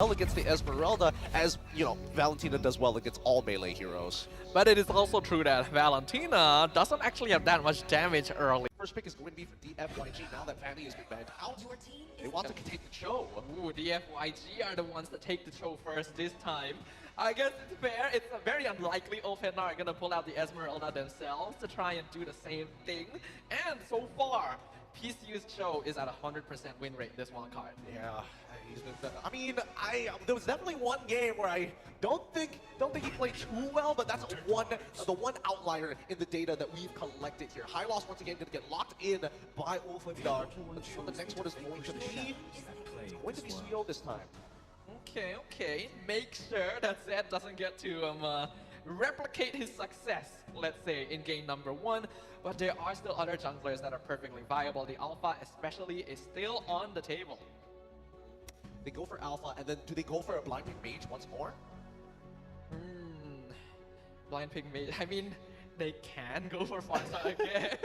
well against the Esmeralda, as, you know, Valentina does well against all melee heroes. But it is also true that Valentina doesn't actually have that much damage early. First pick is going to be for Dfyg now that Fanny has been banned out. They want to take the show. Ooh, the Dfyg are the ones that take the show first this time. I guess it's fair. It's very unlikely Ulfhednar are going to pull out the Esmeralda themselves to try and do the same thing. And so far, PCU's show is at 100% win rate this one card. Yeah, I mean, there was definitely one game where I don't think he played too well, but that's the one outlier in the data that we've collected here. High loss once again going to get locked in by Ulfhednar. The next one is going to be CO this time. Okay. Make sure that Zed doesn't get to replicate his success, let's say, in game number 1. But there are still other junglers that are perfectly viable. The Alpha especially is still on the table. They go for Alpha, and then do they go for a Blind Pig Mage once more? Blind Pig Mage, I mean, they can go for Farsa again.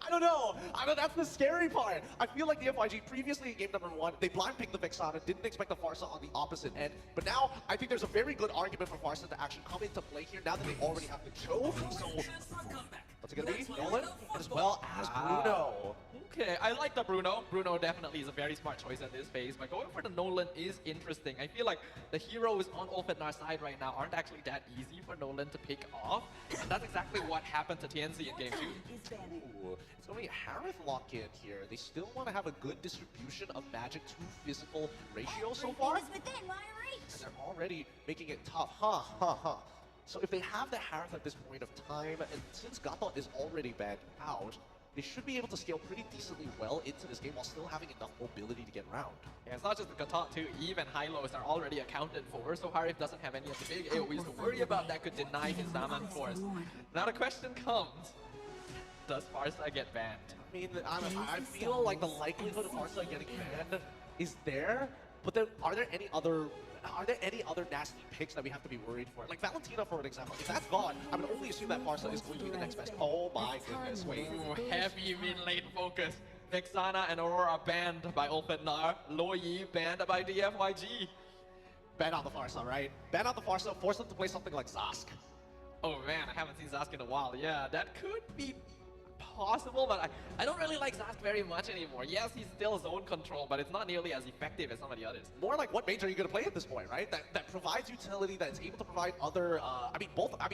I don't know, that's the scary part. I feel like the Dfyg previously in game number 1, they blind picked the Vexana, didn't expect the Farsa on the opposite end. But now, I think there's a very good argument for Farsa to actually come into play here now that they already have the Cho. So, what's it gonna be? Nolan, as well as Bruno. Okay, I like the Bruno. Bruno definitely is a very smart choice at this phase, but going for the Nolan is interesting. I feel like the heroes on Ulfhednar's side right now aren't actually that easy for Nolan to pick off. And that's exactly what happened to TNC in game 2. Ooh, it's going to be a Harith lock-in here. They still want to have a good distribution of magic to physical ratio so far. And they're already making it tough. So if they have the Harith at this point of time, and since Gatot is already banned out, they should be able to scale pretty decently well into this game while still having enough mobility to get around. Yeah, it's not just the Gatot too. Eve and Hylos are already accounted for, so Harith doesn't have any of the big AoEs to worry about that could deny his Zaman Force. Now the question comes, does Farsa get banned? I mean, I feel like the likelihood of Farsa getting banned is there, but then are there any other nasty picks that we have to be worried for? Like Valentina, for an example. If that's gone, I would only assume that Farsa is going to be the next best. Oh my goodness, wait. Ooh, heavy mid-lane focus. Vexana and Aurora banned by Ulfhednar. Loyi banned by Dfyg. Ban out the Farsa, right? Ban out the Farsa, force them to play something like Zask. Oh man, I haven't seen Zask in a while. Yeah, that could be possible, but I don't really like Zask very much anymore. Yes, he's still zone control, but it's not nearly as effective as some of the others. More like what mage are you going to play at this point, right? That provides utility, that's able to provide other, if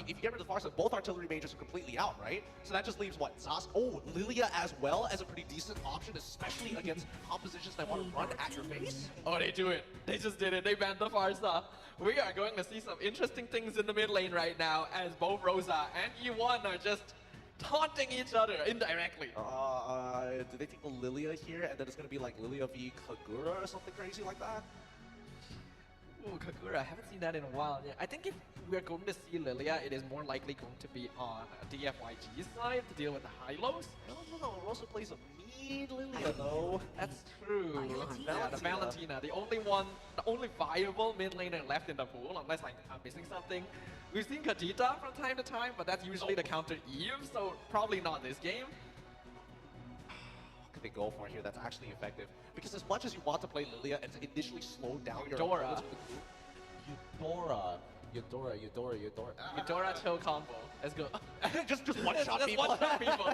you get rid of Farsa, both artillery mages are completely out, right? So that just leaves what? Zask? Oh, Lilia as well as a pretty decent option, especially against compositions that want to run at your face. Oh, they do it. They just did it. They banned the Farsa. We are going to see some interesting things in the mid lane right now as both Rosa and E1 are just taunting each other indirectly. Do they take the Lilia here and then it's gonna be like Lilia v Kagura or something crazy like that? Ooh, Kagura, I haven't seen that in a while. Yeah, I think if we're going to see Lilia, it is more likely going to be on Dfyg's side to deal with the Hylos. No, Rosa plays a mean Lilia though. That's true. Yeah, the Valentina, the only viable mid laner left in the pool, unless like I'm missing something. We've seen Kajita from time to time, but that's usually the counter Eve, so probably not this game. What could they go for here that's actually effective? Because as much as you want to play Lilia and to initially slow down your Eudora. Eudora chill combo. Let's go. just one shot people. One-shot people.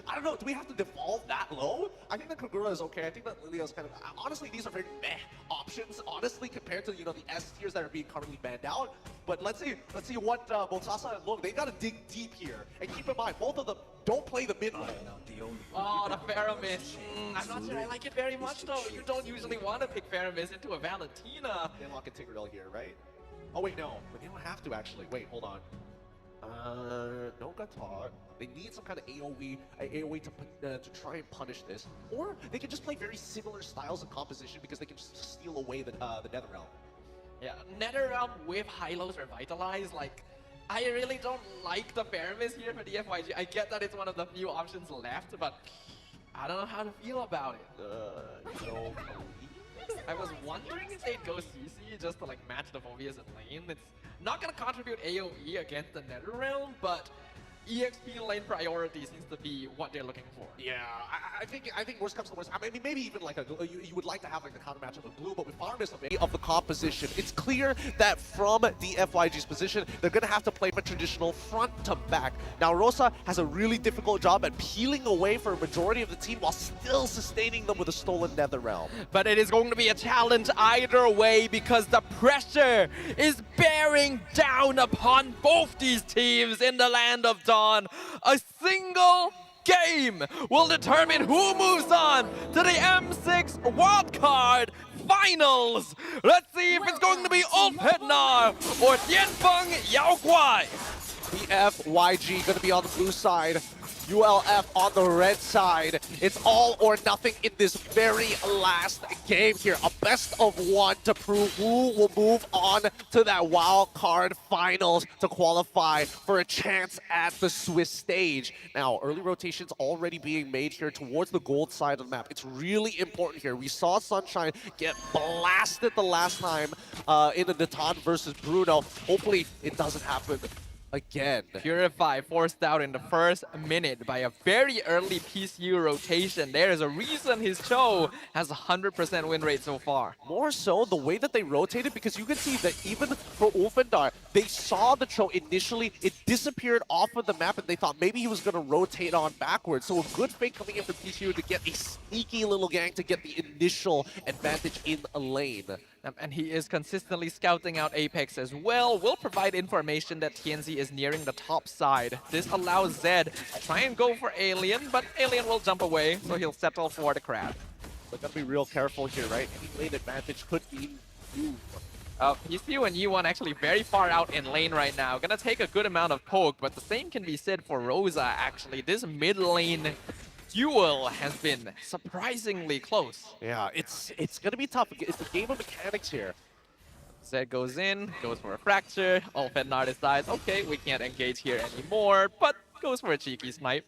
I don't know, do we have to devolve that low? I think that Kagura is okay. I think that Lilia's kind of, honestly, these are very meh options, honestly, compared to, you know, the S tiers that are being currently banned out. But let's see what Botasa and Look, they gotta dig deep here. And keep in mind, both of them don't play the mid lane. Oh, the Faramis. I'm not sure I like it very much though. You don't usually want to pick Faramis into a Valentina. They lock Integral here, right? Oh wait, no, but they don't have to actually. Wait, hold on. No Gatot. They need some kind of AoE to try and punish this, or they can just play very similar styles of composition because they can just steal away the Netherrealm. Yeah, Netherrealm with Hylos Revitalize, like, I really don't like the Faramis here for Dfyg. I get that it's one of the few options left, but I don't know how to feel about it. No. I was wondering if they'd go CC just to like match the Phobias in lane. It's not gonna contribute AoE against the Netherrealm, but EXP lane priority seems to be what they're looking for. Yeah, I think worst comes to worst. I mean, maybe even like you would like to have like the counter matchup with blue, but with Farmers of the composition, it's clear that from Dfyg's position, they're gonna have to play a traditional front to back. Now, Rosa has a really difficult job at peeling away for a majority of the team while still sustaining them with a stolen Nether Realm. But it is going to be a challenge either way because the pressure is bearing down upon both these teams in the Land of Dawn. A single game will determine who moves on to the M6 wildcard finals. Let's see if it's going to be Ulfhednar or Dfyg Yaoguai. Dfyg gonna be on the blue side. ULF on the red side. It's all or nothing in this very last game here. A best of one to prove who will move on to that wild card finals to qualify for a chance at the Swiss stage. Now, early rotations already being made here towards the gold side of the map. It's really important here. We saw Sunshine get blasted the last time in the Natan versus Bruno. Hopefully, it doesn't happen again. Purify forced out in the first minute by a very early PCU rotation. There is a reason his Cho has a 100% win rate so far. More so the way that they rotated, because you can see that even for Ulfhednar, they saw the Cho initially, it disappeared off of the map and they thought maybe he was going to rotate on backwards. So a good fake coming in from PCU to get a sneaky little gang to get the initial advantage in a lane. And he is consistently scouting out Apex as well. Will provide information that TNZ is nearing the top side. This allows Zed to try and go for Alien, but Alien will jump away, so he'll settle for the crab. But gotta be real careful here, right? Any lane advantage could be you. PCU and E1 actually very far out in lane right now. Gonna take a good amount of poke, but the same can be said for Rosa, actually. This mid lane duel has been surprisingly close. Yeah, it's gonna be tough. It's a game of mechanics here. Zed goes in, goes for a fracture. Ulfhednar decides, okay, we can't engage here anymore, but goes for a cheeky snipe.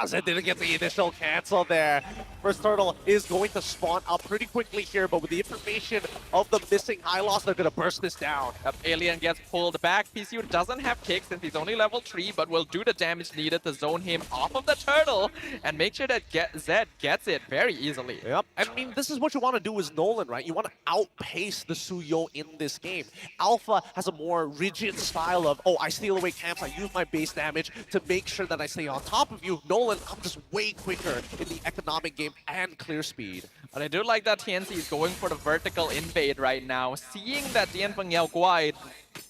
Zed didn't get the initial cancel there. First turtle is going to spawn up pretty quickly here, but with the information of the missing high loss, they're gonna burst this down. Alien gets pulled back. PCU doesn't have kick since he's only level 3, but will do the damage needed to zone him off of the turtle and make sure that Zed gets it very easily. Yep. I mean, this is what you want to do as Nolan, right? You want to outpace the Suyo in this game. Alpha has a more rigid style of, oh, I steal away camps, I use my base damage to make sure that I stay on top of you. Nolan, I'm just way quicker in the economic game and clear speed. But I do like that TNC is going for the vertical invade right now. Seeing that Dfyg Yaoguai,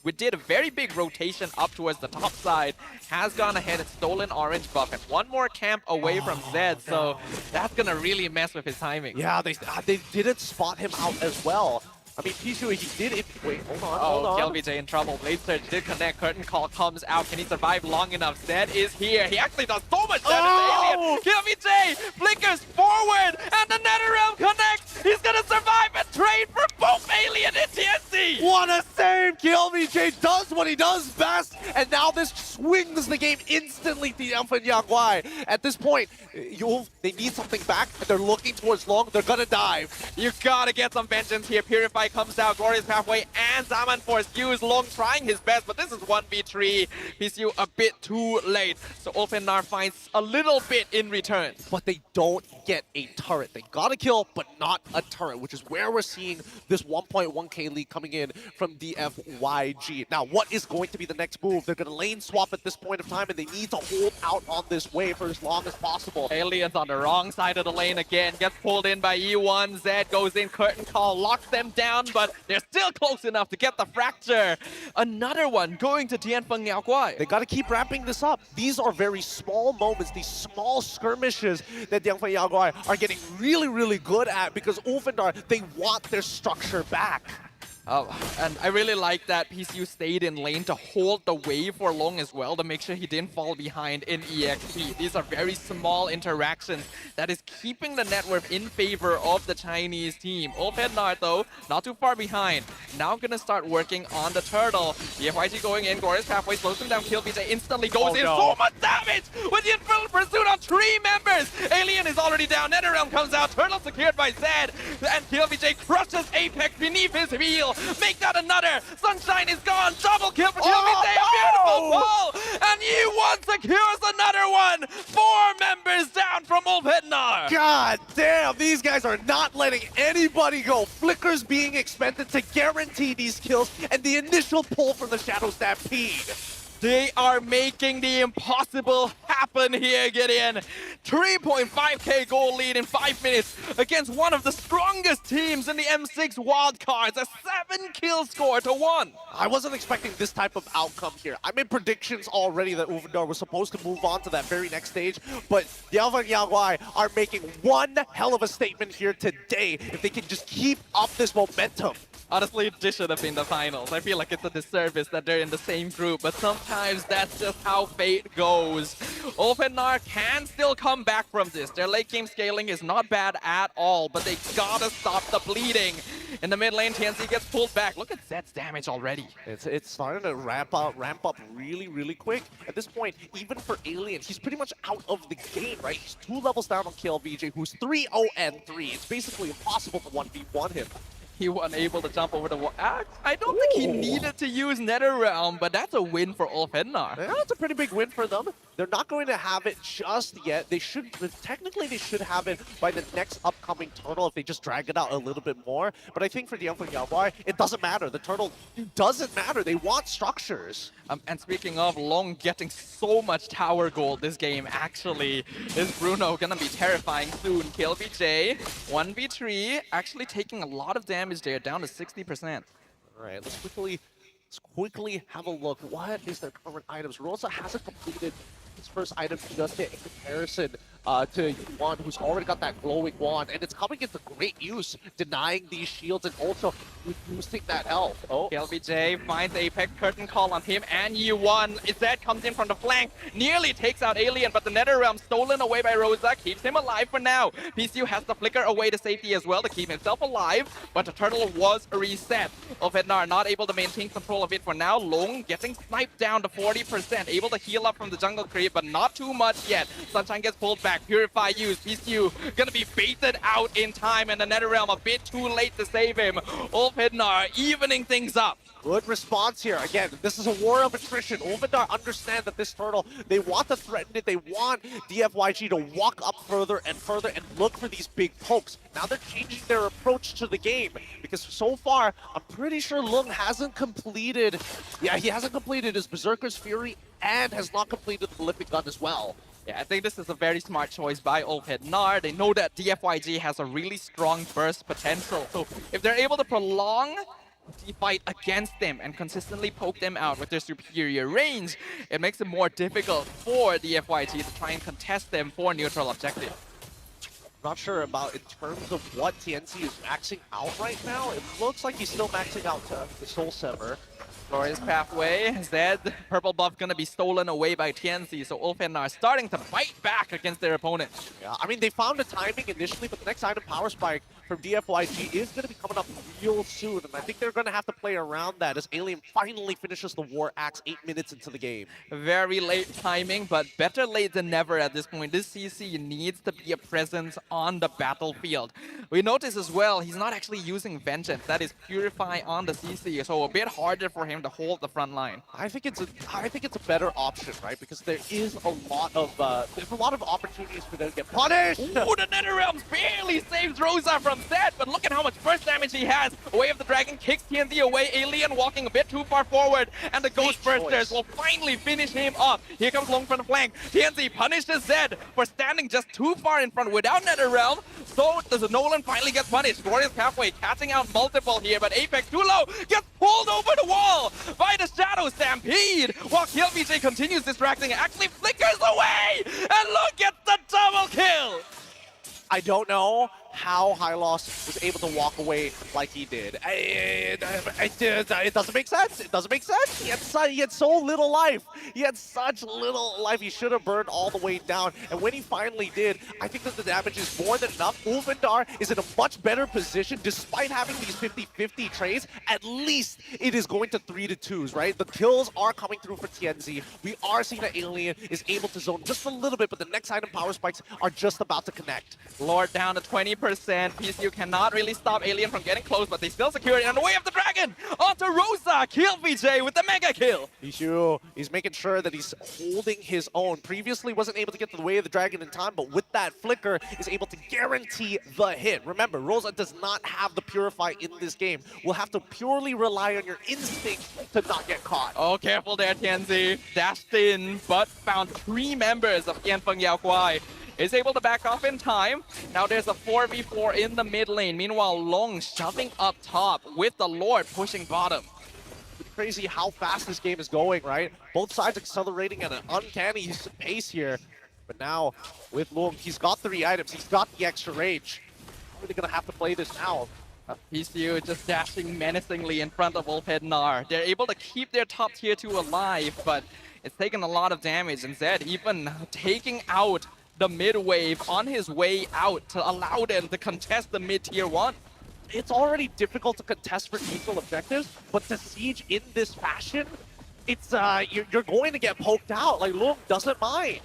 we did a very big rotation up towards the top side, has gone ahead and stolen orange buff and one more camp away from Zed, so that's gonna really mess with his timing. Yeah, they didn't spot him out as well. I mean, Pichu, he did it. Wait, hold on. KLBJ in trouble. Blade Surge did connect. Curtain Call comes out. Can he survive long enough? Zed is here. He actually does so much damage to Alien. KLBJ flickers forward, and the NetherRealm connects. He's gonna survive and trade for both Alien and TNC. What a save! KLBJ does what he does best, and now this swings the game instantly to Dfyg Yaoguai. At this point, they need something back, and they're looking towards long. They're gonna dive. You gotta get some vengeance here. Purify comes out, Glorious Pathway, and Zaman Force used. Long trying his best, but this is 1v3. PCU a bit too late, so Ulfhednar finds a little bit in return. But they don't get a turret. They got a kill, but not a turret, which is where we're seeing this 1.1k lead coming in from Dfyg. Now, what is going to be the next move? They're gonna lane swap at this point of time, and they need to hold out on this wave for as long as possible. Aliens on the wrong side of the lane again, gets pulled in by E1. Zed goes in, Curtain Call, locks them down, but they're still close enough to get the fracture. Another one going to Dfyg Yaoguai. They gotta keep wrapping this up. These are very small moments, these small skirmishes that Dfyg Yaoguai are getting really, really good at, because Ulfhednar, they want their structure back. And I really like that PCU stayed in lane to hold the wave for long as well, to make sure he didn't fall behind in EXP. These are very small interactions that is keeping the net worth in favor of the Chinese team. Ulfhednar, though, not too far behind. now gonna start working on the turtle. Dfyg going in, Glorious Pathway slows him down, Killbj instantly goes in, so much damage with the Infernal Pursuit on 3 members! Alien is already down, NetherRealm comes out, turtle secured by Zed, and Killbj crushes Apex beneath his heel! Make that another! Sunshine is gone, double kill for Killbj, a beautiful ball! And U1 secures another one! 4 members down from Ulfhednar! God damn, these guys are not letting anybody go. Flickers being expended to guarantee these kills, and the initial pull from the Shadow Stampede. They are making the impossible happen here, Gideon. 3.5k goal lead in 5 minutes against one of the strongest teams in the M6 wildcards. A 7-kill score to 1. I wasn't expecting this type of outcome here. I made predictions already that Ulfhednar was supposed to move on to that very next stage, but Dfyg are making one hell of a statement here today if they can just keep up this momentum. Honestly, this should have been the finals. I feel like it's a disservice that they're in the same group, but sometimes that's just how fate goes. Ulfhednar can still come back from this. Their late game scaling is not bad at all, but they gotta stop the bleeding. In the mid lane, TNC gets pulled back. Look at Zed's damage already. It's starting to ramp up really quick. At this point, even for Alien, he's pretty much out of the game, right? He's 2 levels down on Killbj, who's 3-0-3. It's basically impossible to 1v1 him. He wasn't able to jump over the wall. I don't think he needed to use NetherRealm, but that's a win for Ulfhednar. Yeah, that's a pretty big win for them. They're not going to have it just yet. They should, technically they should have it by the next upcoming turtle if they just drag it out a little bit more. But I think for the Dfyg, it doesn't matter. The turtle doesn't matter. They want structures. And speaking of, Long getting so much tower gold this game, actually. Is Bruno gonna be terrifying soon? Killbj, 1v3, actually taking a lot of damage there, down to 60%. All right, let's quickly have a look. What is their current items? Rosa hasn't completed his first item just yet in comparison to one who's already got that glowing wand, and it's coming into great use, denying these shields and also reducing that health. Oh, Killbj finds Apex curtain call on him and U1. Zed comes in from the flank, nearly takes out Alien, but the NetherRealm stolen away by Rosa keeps him alive for now. PCU has to flicker away to safety as well to keep himself alive, but the turtle was reset. Ulfhednar not able to maintain control of it for now. Long getting sniped down to 40%, able to heal up from the jungle creep, but not too much yet. Sunshine gets pulled back. Purify used. PCU gonna be baited out in time, and the NetherRealm a bit too late to save him. Ulfhednar evening things up. Good response here. Again, this is a war of attrition. Ulfhednar understand that this turtle, they want to threaten it. They want Dfyg to walk up further and look for these big pokes. Now they're changing their approach to the game because so far, I'm pretty sure Lung hasn't completed, he hasn't completed his Berserker's Fury and has not completed the Prolific Gun as well. Yeah, I think this is a very smart choice by Ulfhednar. They know that Dfyg has a really strong burst potential. So if they're able to prolong the fight against them and consistently poke them out with their superior range, it makes it more difficult for Dfyg to try and contest them for neutral objective. Not sure about in terms of what TNC is maxing out right now. It looks like he's still maxing out the Soul Sever. Glorious Pathway, Zed, purple buff gonna be stolen away by TNC, so Ulfhednar starting to fight back against their opponent. Yeah, I mean, they found the timing initially, but the next item, Power Spike, from Dfyg is going to be coming up real soon, and I think they're going to have to play around that as Alien finally finishes the War Axe 8 minutes into the game. Very late timing, but better late than never at this point. This CC needs to be a presence on the battlefield. We notice as well, he's not actually using Vengeance. That is Purify on the CC, so a bit harder for him to hold the front line. I think it's a better option, right? Because there is a lot of opportunities for them to get punished. Ooh, the NetherRealms barely saves Rosa from Zed, but look at how much burst damage he has. Way of the Dragon kicks TNC away. Alien walking a bit too far forward, and the Ghost Bursters will finally finish him off. Here comes Long from the flank. TNC punishes Zed for standing just too far in front without NetherRealm. So does Nolan finally get punished. Glorious Pathway catching out multiple here, but Apex too low, gets pulled over the wall by the Shadow Stampede, while Killbj continues distracting and actually flickers away, and look at the double kill! I don't know how Hylos was able to walk away like he did. It doesn't make sense. It doesn't make sense. He had so little life. He had such little life. He should have burned all the way down. And when he finally did, I think that the damage is more than enough. Ulfhednar is in a much better position despite having these 50-50 trades. At least it is going to 3-2s, right? The kills are coming through for TNZ. We are seeing that Alien is able to zone just a little bit, but the next item power spikes are just about to connect. Lord down to 20%. PCU cannot really stop Alien from getting close, but they still secure it. On the way of the dragon, onto Rosa. Kill VJ with the mega kill. PCU, he's making sure that he's holding his own. Previously wasn't able to get to the way of the dragon in time, but with that flicker is able to guarantee the hit. Remember, Rosa does not have the Purify in this game. We'll have to purely rely on your instinct to not get caught. Oh, careful there, Tianzi. Dashed in, but found 3 members of Dfyg Yao Guai. Is able to back off in time. Now there's a 4v4 in the mid lane. Meanwhile, Long shoving up top with the Lord pushing bottom. It's crazy how fast this game is going, right? Both sides accelerating at an uncanny pace here. But now, with Long, he's got 3 items. He's got the extra rage. How are they going to have to play this now? PCU just dashing menacingly in front of Ulfhednar. They're able to keep their top tier 2 alive, but it's taken a lot of damage. And Zed even taking out the mid wave on his way out to allow them to contest the mid tier 1. It's already difficult to contest for neutral objectives, but to siege in this fashion, it's you're going to get poked out. Like, Long doesn't mind.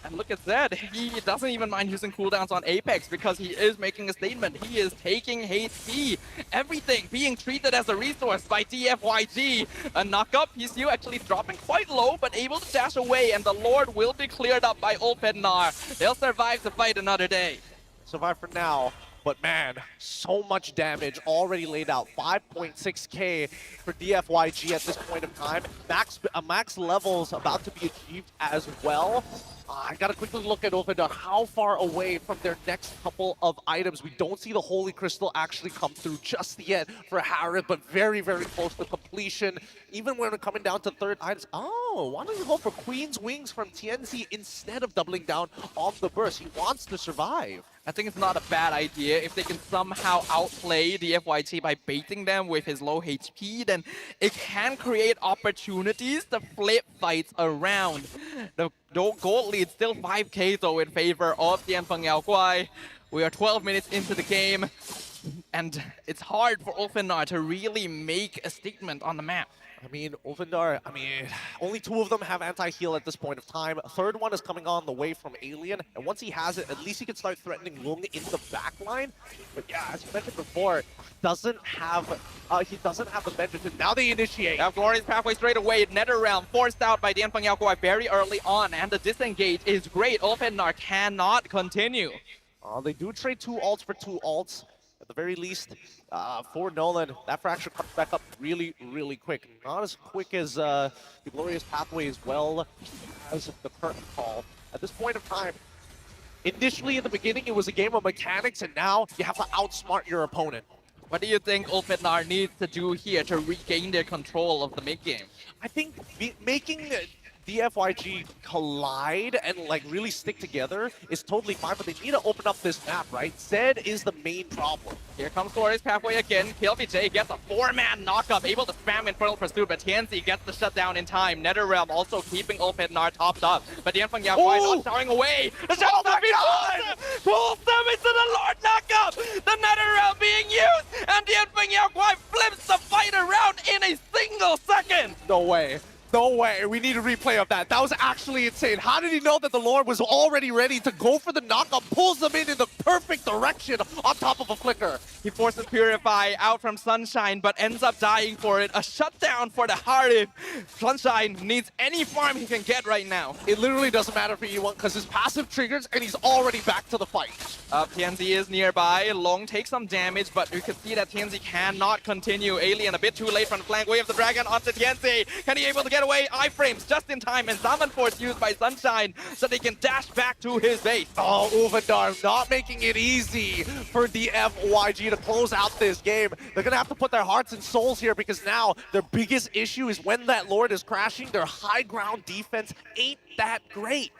And look at Zed, he doesn't even mind using cooldowns on Apex because he is making a statement. He is taking HP, everything being treated as a resource by Dfyg. A knock-up, PCU actually dropping quite low, but able to dash away, and the Lord will be cleared up by Ulfhednar. They'll survive to fight another day. Survive for now. But man, so much damage already laid out. 5.6k for Dfyg at this point of time. Max levels about to be achieved as well. I gotta quickly look at Ulfhednar. How far away from their next couple of items? We don't see the Holy Crystal actually come through just yet for Harith, but very, very close to completion. Even when we're coming down to third items. Oh, why don't you go for Queen's Wings from TNZ instead of doubling down on the burst? He wants to survive. I think it's not a bad idea. If they can somehow outplay Dfyg by baiting them with his low HP, then it can create opportunities to flip fights around. The gold lead still 5k though in favor of Dfyg Yao Guai. We are 12 minutes into the game, and it's hard for Ulfhednar to really make a statement on the map. I mean, Ulfhednar, only 2 of them have anti-heal at this point of time. A third one is coming on the way from Alien, and once he has it, at least he can start threatening Lung in the backline. But yeah, as you mentioned before, he doesn't have the vengeance, and now they initiate. Yeah, Glorious Pathway straight away. Nether Realm forced out by Dfyg Yao Guai very early on, and the disengage is great. Ulfhednar cannot continue. They do trade 2 ults for 2 ults. At the very least, for Nolan, that fracture comes back up really, really quick. Not as quick as the Glorious Pathway as well as the curtain call. At this point of time, initially in the beginning, it was a game of mechanics, and now you have to outsmart your opponent. What do you think Ulfhednar needs to do here to regain their control of the mid-game? I think making Dfyg collide and like really stick together is totally fine, but they need to open up this map, right? Zed is the main problem. Here comes Glorious Pathway again. KillVJ gets a 4-man knockup, able to spam Infernal Pursuit, but TNZ gets the shutdown in time. NetherRealm also keeping Ulfhednar topped up, but Dfyg Yao Guai not showing away. The shot pulls them into the Lord knockup. The NetherRealm being used, and Dfyg Yao Guai flips the fight around in a single second. No way. No way. We need a replay of that. That was actually insane. How did he know that the Lord was already ready to go for the knockup? Pulls them in the perfect direction on top of a flicker. He forces Purify out from Sunshine, but ends up dying for it. A shutdown for the Harith. Sunshine needs any farm he can get right now. It literally doesn't matter for E1 because his passive triggers and he's already back to the fight. TNZ is nearby. Long takes some damage, but you can see that TNZ cannot continue. Alien a bit too late from the flank. Way of the Dragon onto TNZ. Can he able to get away? Iframes just in time, and Zaman Force used by Sunshine so they can dash back to his base. Oh, Ulfhednar not making it easy for Dfyg to close out this game. They're going to have to put their hearts and souls here because now their biggest issue is when that Lord is crashing, their high ground defense ain't that great.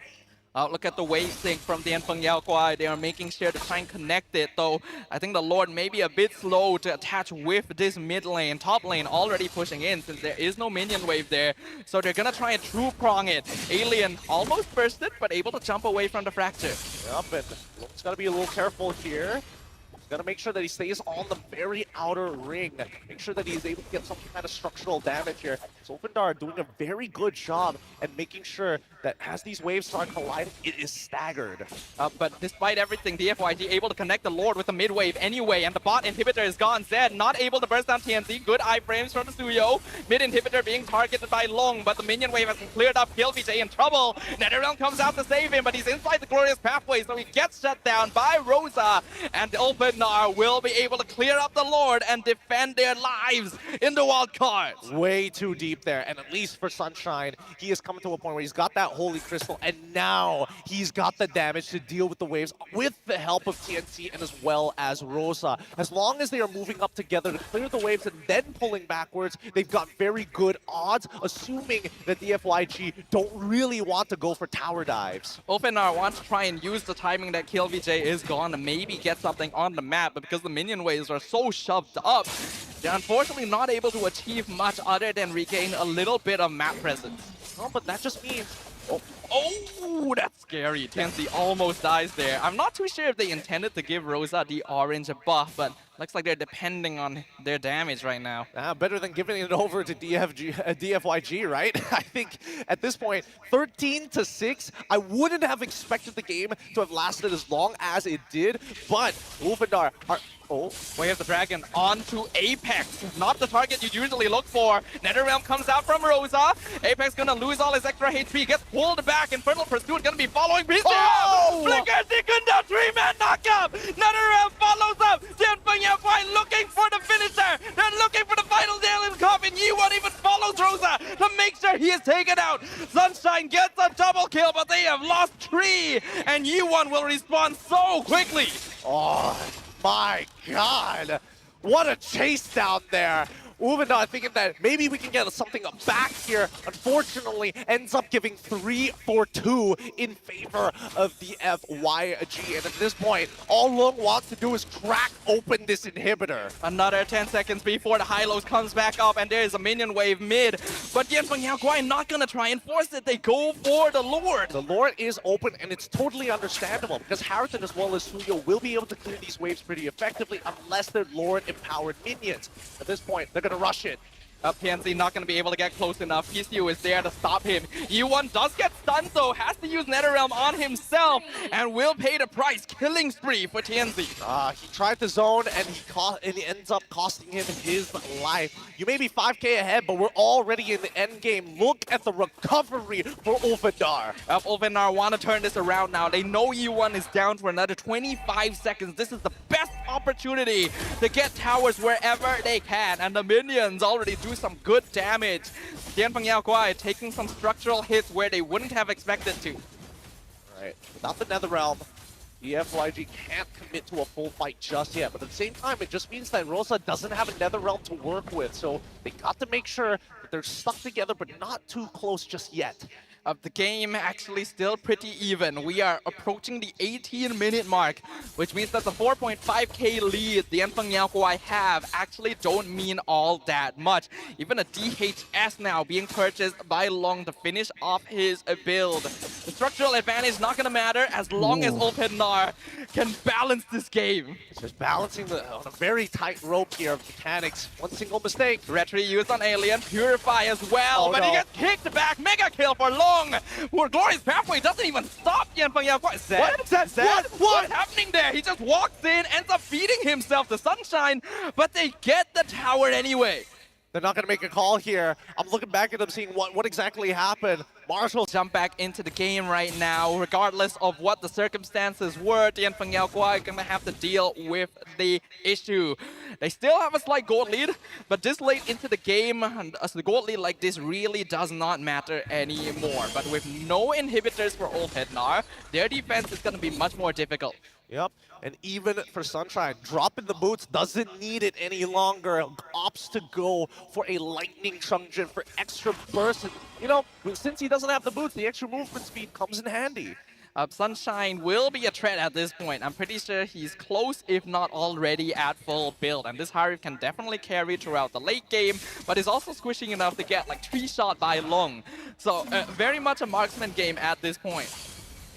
Look at the wave sync from the Dfyg Yao Guai. They are making sure to try and connect it, though I think the Lord may be a bit slow to attach with this mid lane. Top lane already pushing in since there is no minion wave there. So they're gonna try and true prong it. Alien almost bursted, but able to jump away from the fracture. Yep, and Long's got to be a little careful here. Got to make sure that he stays on the very outer ring. Make sure that he's able to get some kind of structural damage here. So Ulfhednar doing a very good job at making sure that as these waves start colliding, it is staggered. But despite everything, Dfyg able to connect the Lord with the mid wave anyway, and the bot inhibitor is gone. Zed not able to burst down TNC. Good iframes from the Suyo. Mid inhibitor being targeted by Long, but the minion wave has been cleared up. KillVJ in trouble. NetherRealm comes out to save him, but he's inside the glorious pathway, so he gets shut down by Rosa. And Ulfhednar will be able to clear up the Lord and defend their lives in the wild cards. Way too deep there, and at least for Sunshine, he has come to a point where he's got that Holy Crystal, and now he's got the damage to deal with the waves with the help of TNC and as well as Rosa. As long as they are moving up together to clear the waves and then pulling backwards, they've got very good odds, assuming that the Dfyg don't really want to go for tower dives. Ulfhednar wants to try and use the timing that KillVJ is gone to maybe get something on the map, but because the minion waves are so shoved up, they're unfortunately not able to achieve much other than regain a little bit of map presence. Oh, but that just means... Oh, that's scary. TNC almost dies there. I'm not too sure if they intended to give Rosa the orange buff, but looks like they're depending on their damage right now. Better than giving it over to Dfyg, right? I think at this point, 13-6, I wouldn't have expected the game to have lasted as long as it did, but Ulfhednar are... Oh, Way of the Dragon onto Apex. Not the target you usually look for. NetherRealm comes out from Rosa. Apex gonna lose all his extra HP. Gets pulled back. Infernal Pursuit gonna be following BO3. Oh! Flicker Secunda, 3-man knockup. NetherRealm follows up. Dfyg Yao Guai looking for the finisher. They're looking for the final nail in the coffin. Yi1 even follows Rosa to make sure he is taken out. Sunshine gets a double kill, but they have lost 3. And Yi1 will respawn so quickly. Oh, my God. What a chase down there. Ulfhednar thinking that maybe we can get something back here. Unfortunately, ends up giving 3-4-2 in favor of the Dfyg. And at this point, all Long wants to do is crack open this inhibitor. Another 10 seconds before the high-lows comes back up, and there is a minion wave mid. But Dfyg Yao Guai not gonna try and force it. They go for the Lord. The Lord is open, and it's totally understandable because Harrington as well as Suyo will be able to clear these waves pretty effectively unless they're Lord-empowered minions. At this point, they're gonna rush it. PNC not going to be able to get close enough. PCU is there to stop him. Yi1 does get stunned though, has to use NetherRealm on himself, and will pay the price. Killing spree for TNC. He tried to zone, and he ends up costing him his life. You may be 5k ahead, but we're already in the end game. Look at the recovery for Ulfhednar. Ulfhednar want to turn this around now. They know Yi1 is down for another 25 seconds. This is the best opportunity to get towers wherever they can, and the minions already do some good damage. Dfyg Yao Guai taking some structural hits where they wouldn't have expected to. Right, without the NetherRealm, the Dfyg can't commit to a full fight just yet. But at the same time, it just means that Rosa doesn't have a NetherRealm to work with. So they got to make sure that they're stuck together, but not too close just yet. The game actually still pretty even. We are approaching the 18-minute mark, which means that the 4.5k lead the Dfyg Yao Guai have actually don't mean all that much. Even a DHS now being purchased by Long to finish off his build. The structural advantage not gonna matter as long as Ulfhednar can balance this game. It's just balancing on a very tight rope here of mechanics. One single mistake. Retry used on Alien, Purify as well, but he gets kicked back. Mega kill for Long. Glorious Pathway doesn't even stop Dfyg Yao Guai. What's happening there? He just walks in, ends up feeding himself to Sunshine, but they get the tower anyway. They're not going to make a call here. I'm looking back at them, seeing what exactly happened. Marshall jump back into the game right now. Regardless of what the circumstances were, Dfyg Yao Guai gonna have to deal with the issue. They still have a slight gold lead, but this late into the game, the gold lead like this really does not matter anymore. But with no inhibitors for Ulfhednar, their defense is gonna be much more difficult. Yep, and even for Sunshine, dropping the boots doesn't need it any longer. Opts to go for a lightning truncheon for extra burst. And, you know, since he doesn't have the boots, the extra movement speed comes in handy. Sunshine will be a threat at this point. I'm pretty sure he's close, if not already at full build. And this Harif can definitely carry throughout the late game, but is also squishing enough to get like 3-shot by Long. So very much a marksman game at this point.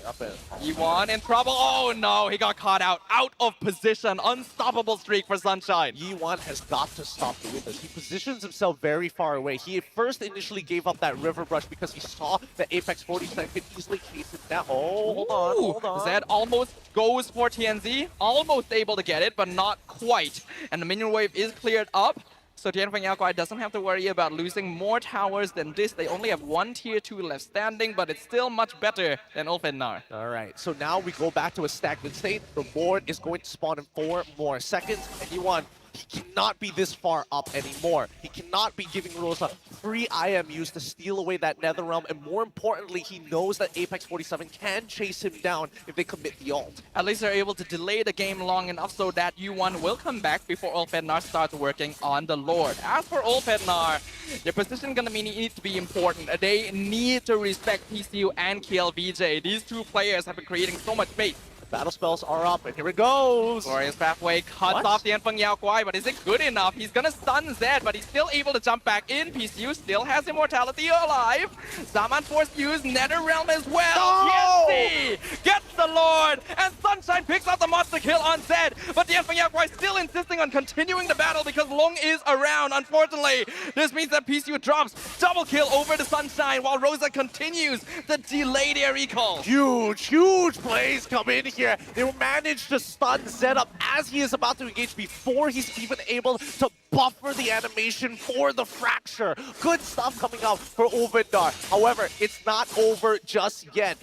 Yi1 in trouble. Oh no, he got caught out of position. Unstoppable streak for Sunshine. Yi1 has got to stop the witness. He positions himself very far away. He first initially gave up that river brush because he saw that Apex 47 could easily chase him down. Oh, hold on. Zed almost goes for TNZ. Almost able to get it, but not quite. And the minion wave is cleared up. So Dfyg doesn't have to worry about losing more towers than this. They only have one tier 2 left standing, but it's still much better than Ulfhednar. All right, so now we go back to a stagnant state. The board is going to spawn in 4 more seconds, and Yi1, he cannot be this far up anymore. He cannot be giving Rosa free IMUs to steal away that Nether Realm, and more importantly, he knows that Apex 47 can chase him down if they commit the ult. At least they're able to delay the game long enough so that Yi1 will come back before Ulfhednar starts working on the Lord. As for Ulfhednar, their position gonna need to be important. They need to respect PCU and KLVJ. These two players have been creating so much space. Battle spells are up, and here it goes! Glorious Pathway cuts off the Dfyg, but is it good enough? He's gonna stun Zed, but he's still able to jump back in. PCU still has Immortality alive. Zaman forced use Nether Realm as well. No! TNC gets the Lord, and Sunshine picks up the monster kill on Zed, but the Dfyg still insisting on continuing the battle because Long is around, unfortunately. This means that PCU drops double kill over the Sunshine while Rosa continues to delay their recall. Huge plays come in here. They managed to stun Zed up as he is about to engage before he's even able to buffer the animation for the fracture. Good stuff coming out for Ulfhednar. However, it's not over just yet.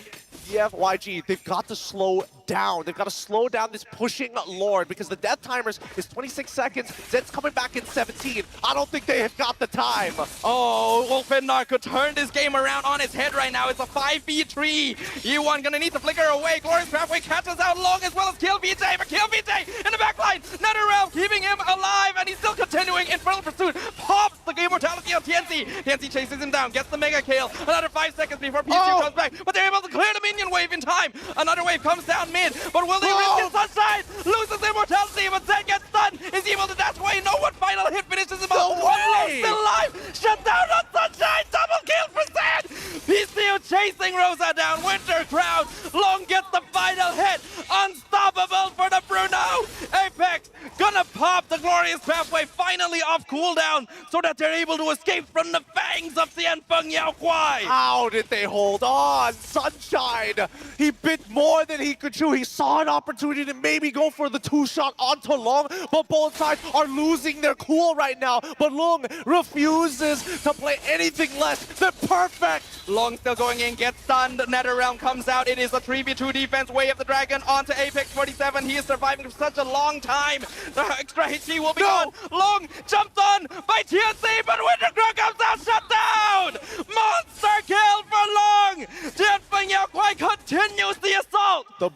Dfyg, they've got to slow down. They've got to slow down this pushing Lord because the death timers is 26 seconds. Zed's coming back in 17. I don't think they have got the time. Oh, Ulfhednar could turn this game around on its head right now. It's a 5v3. Yi1 gonna need to flicker away. Glorious Pathway catches out Long as well as KLVJ, but KLVJ in the back line. Nether Realm keeping him alive, and he's still continuing. Infernal Pursuit pops the immortality on TNC. TNC chases him down, gets the mega kill. Another 5 seconds before PCU comes back, but they're able to clear the minion wave in time. Another wave comes down mid, but will they risk it? Sunshine loses immortality, but Zed gets stunned. Is he able to dash away? No, one final hit finishes him off. One still alive. Shut down on Sunshine. Double kill for Zed. PCU chasing Rosa down. Winter Crown. Long gets the final hit. Unstoppable for the Bruno. Apex gonna pop the Glorious Pathway finally off cooldown so that they're able to escape from the fangs of the Dfyg. How did they hold on? Sunshine, he bit more than he could chew. He saw an opportunity to maybe go for the 2-shot onto Long, but both sides are losing their cool right now. But Long refuses to play anything less than perfect. Long still going in, gets stunned. Nether Realm comes out. It is a 3v2 defense. Way of the Dragon onto Apex 47. He is surviving for such a long time. The extra HP will be gone. Long jumped on by TNC, but Wintercrow comes out, shut down! Monster kill for Long! Dfyg continues the assault! The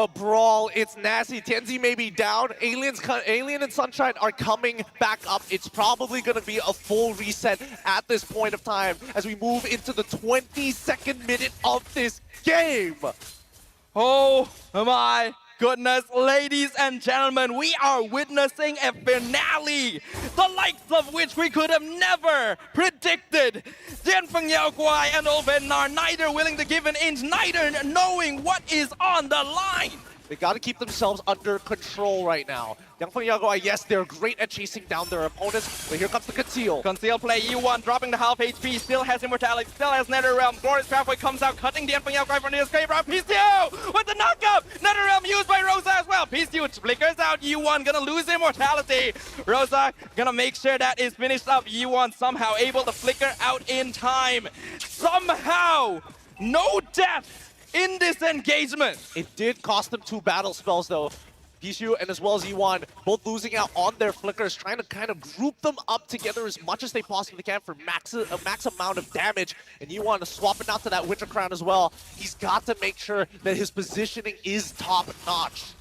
brawl, it's nasty. TNC may be down. Alien and Sunshine are coming back up. It's probably going to be a full reset at this point of time as we move into the 22nd minute of this game. Oh my goodness, ladies and gentlemen, we are witnessing a finale, the likes of which we could have never predicted. Dfyg and Ulfhednar neither willing to give an inch, neither knowing what is on the line. They got to keep themselves under control right now. Dfyg, yes, they're great at chasing down their opponents, but here comes the conceal. Conceal play, Yi1 dropping the half HP, still has Immortality, still has Nether Realm. Glorious Pathway comes out, cutting Dfyg from the escape route. PCU with the knockup! Nether Realm used by Rosa as well. PCU flickers out, Yi1 gonna lose Immortality. Rosa gonna make sure that is finished up. Yi1 somehow able to flicker out in time. Somehow, no death in this engagement. It did cost them 2 battle spells though. PCU and as well as Yi1 both losing out on their flickers, trying to kind of group them up together as much as they possibly can for a max amount of damage. And Yi1 swapping out to that Winter Crown as well. He's got to make sure that his positioning is top notch.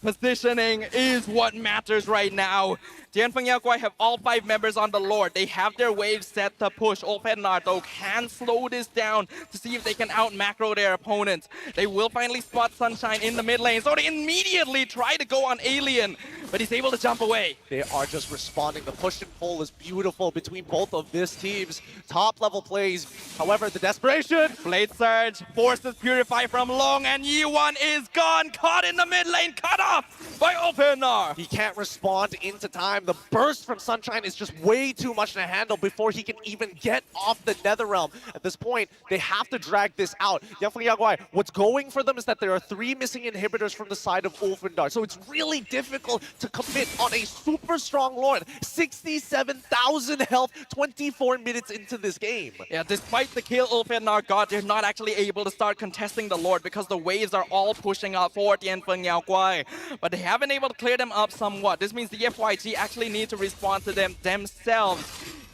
Positioning is what matters right now. Dfyg have all 5 members on the Lord. They have their waves set to push. Ulfhednar though can slow this down to see if they can out macro their opponents. They will finally spot Sunshine in the mid lane, so they immediately try to go on Alien, but he's able to jump away. They are just responding. The push and pull is beautiful between both of this team's top level plays. However, the desperation. Blade Surge forces Purify from long, and Yi1 is gone. Caught in the mid lane, cut off by Ulfhednar. He can't respond into time. The burst from Sunshine is just way too much to handle before he can even get off the Netherrealm. At this point, they have to drag this out. Dfyg, what's going for them is that there are 3 missing inhibitors from the side of Ulfhednar. So it's really difficult to commit on a super strong Lord. 67,000 health, 24 minutes into this game. Yeah, despite the kill Ulfhednar got, they're not actually able to start contesting the Lord because the waves are all pushing out for Dfyg. But they haven't been able to clear them up somewhat. This means the Dfyg actually need to respond to them themselves.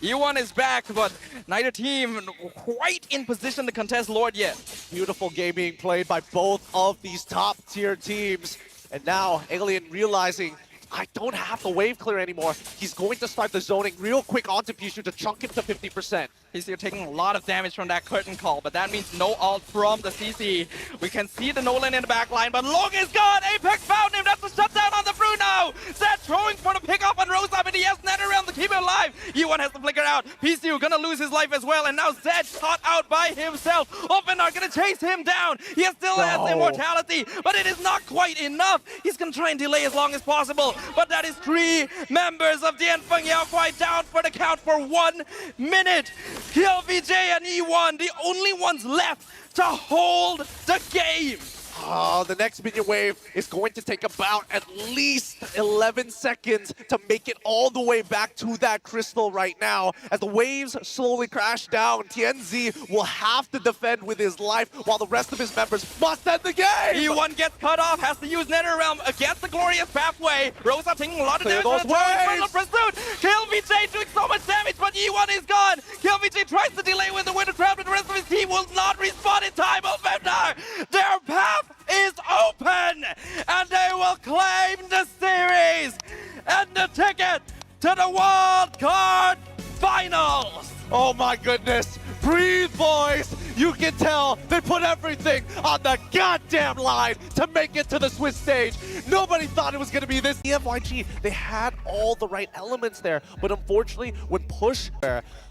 Yi1 is back, but neither team quite in position to contest Lord yet. Beautiful game being played by both of these top tier teams. And now Alien realizing, I don't have the wave clear anymore. He's going to start the zoning real quick onto Pishu to chunk him to 50%. He's here taking a lot of damage from that curtain call, but that means no ult from the CC. We can see the Nolan in the back line, but Long is gone! Apex found him! That's a shutdown on the Bruno! Zed throwing for the pickoff on Rosa, but he has Netherrealm to keep him alive! Yi1 has to flicker out. PCU gonna lose his life as well, and now Zed caught out by himself. Ulfhednar gonna chase him down! He still has immortality, but it is not quite enough! He's gonna try and delay as long as possible, but that is 3 members of Dfyg down for the count for 1 minute! KillVJ and Yi1, the only ones left to hold the game. Oh, the next minion wave is going to take about at least 11 seconds to make it all the way back to that crystal right now. As the waves slowly crash down, TNZ will have to defend with his life while the rest of his members must end the game! Yi1 gets cut off, has to use Netherrealm against the Glorious Pathway. Rosa taking a lot of Clear damage those from the waves. Infernal Pursuit. KillVJ doing so much damage, but Yi1 is gone. KillVJ tries to delay with the Winter Trap, but the rest of his team will not respawn in time. Ulfhednar, their path is open, and they will claim the series and the ticket to the Wild Card Finals. Oh my goodness! Breathe, boys! You can tell they put everything on the goddamn line to make it to the Swiss stage. Nobody thought it was going to be this. Dfyg, they had all the right elements there, but unfortunately, when push...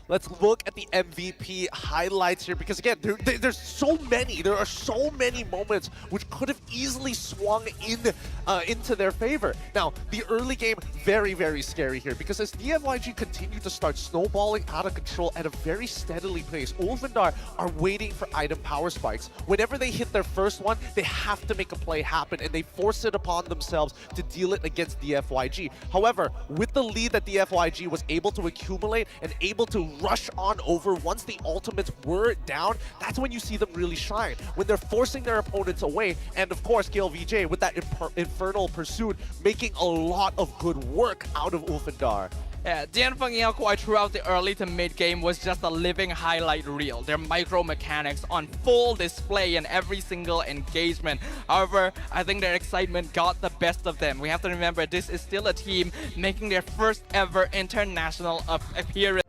Let's look at the MVP highlights here, because again, there's so many. There are so many moments which could have easily swung into their favor. Now, the early game, very, very scary here, because as Dfyg continue to start snowballing out of control at a very steadily pace, Ulfhednar are waiting for item power spikes. Whenever they hit their first one, they have to make a play happen, and they force it upon themselves to deal it against Dfyg. However, with the lead that Dfyg was able to accumulate and able to rush on over once the ultimates were down, that's when you see them really shine. When they're forcing their opponents away, and of course KillVJ with that Infernal Pursuit making a lot of good work out of Ulfhednar. Yeah, Dfyg throughout the early to mid game was just a living highlight reel. Their micro mechanics on full display in every single engagement. However, I think their excitement got the best of them. We have to remember this is still a team making their first ever international appearance.